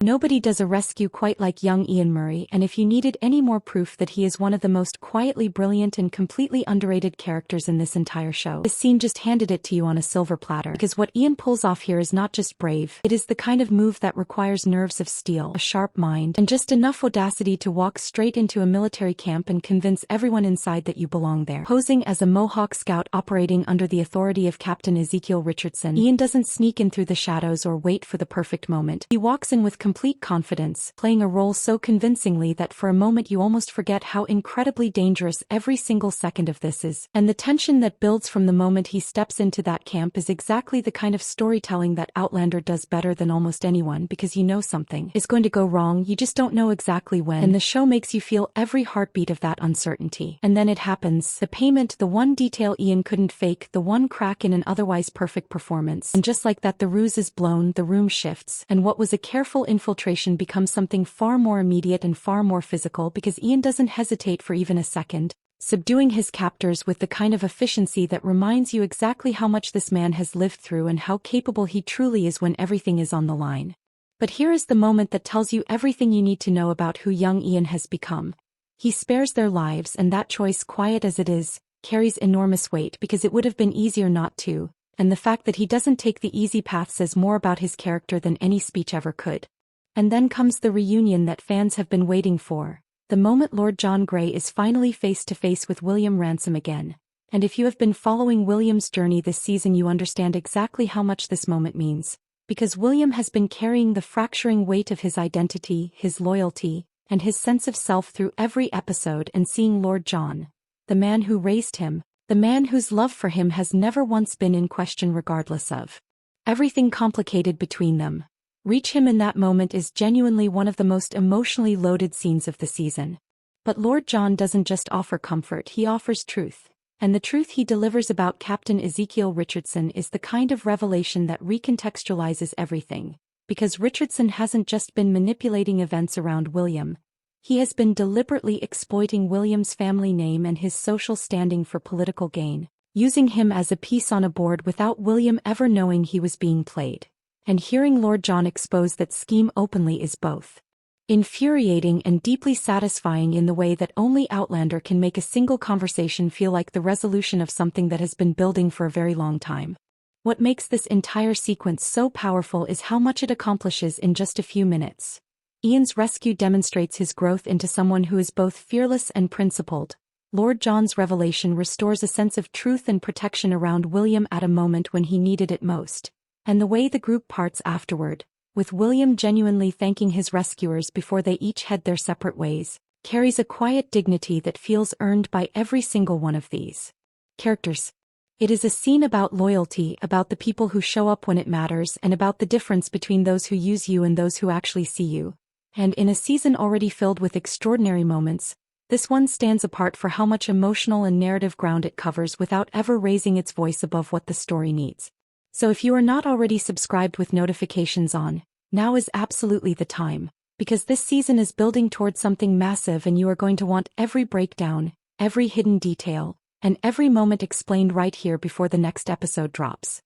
Nobody does a rescue quite like young Ian Murray, and if you needed any more proof that he is one of the most quietly brilliant and completely underrated characters in this entire show, this scene just handed it to you on a silver platter. Because what Ian pulls off here is not just brave, it is the kind of move that requires nerves of steel, a sharp mind, and just enough audacity to walk straight into a military camp and convince everyone inside that you belong there. Posing as a Mohawk scout operating under the authority of Captain Richardson, Ian doesn't sneak in through the shadows or wait for the perfect moment. He walks in with complete confidence, playing a role so convincingly that for a moment you almost forget how incredibly dangerous every single second of this is. And the tension that builds from the moment he steps into that camp is exactly the kind of storytelling that Outlander does better than almost anyone, because you know something is going to go wrong, you just don't know exactly when, and the show makes you feel every heartbeat of that uncertainty. And then it happens, the payment, the one detail Ian couldn't fake, the one crack in an otherwise perfect performance. And just like that, the ruse is blown, the room shifts, and what was a careful infiltration becomes something far more immediate and far more physical, because Ian doesn't hesitate for even a second, subduing his captors with the kind of efficiency that reminds you exactly how much this man has lived through and how capable he truly is when everything is on the line. But here is the moment that tells you everything you need to know about who young Ian has become. He spares their lives, and that choice, quiet as it is, carries enormous weight, because it would have been easier not to, and the fact that he doesn't take the easy path says more about his character than any speech ever could. And then comes the reunion that fans have been waiting for, the moment Lord John Grey is finally face to face with William Ransom again. And if you have been following William's journey this season, you understand exactly how much this moment means, because William has been carrying the fracturing weight of his identity, his loyalty, and his sense of self through every episode, and seeing Lord John, the man who raised him, the man whose love for him has never once been in question regardless of everything complicated between them, reach him in that moment is genuinely one of the most emotionally loaded scenes of the season. But Lord John doesn't just offer comfort, he offers truth. And the truth he delivers about Captain Richardson is the kind of revelation that recontextualizes everything. Because Richardson hasn't just been manipulating events around William, he has been deliberately exploiting William's family name and his social standing for political gain, using him as a piece on a board without William ever knowing he was being played. And hearing Lord John expose that scheme openly is both infuriating and deeply satisfying in the way that only Outlander can make a single conversation feel like the resolution of something that has been building for a very long time. What makes this entire sequence so powerful is how much it accomplishes in just a few minutes. Ian's rescue demonstrates his growth into someone who is both fearless and principled. Lord John's revelation restores a sense of truth and protection around William at a moment when he needed it most. And the way the group parts afterward, with William genuinely thanking his rescuers before they each head their separate ways, carries a quiet dignity that feels earned by every single one of these characters. It is a scene about loyalty, about the people who show up when it matters, and about the difference between those who use you and those who actually see you. And in a season already filled with extraordinary moments, this one stands apart for how much emotional and narrative ground it covers without ever raising its voice above what the story needs. So if you are not already subscribed with notifications on, now is absolutely the time, because this season is building towards something massive and you are going to want every breakdown, every hidden detail, and every moment explained right here before the next episode drops.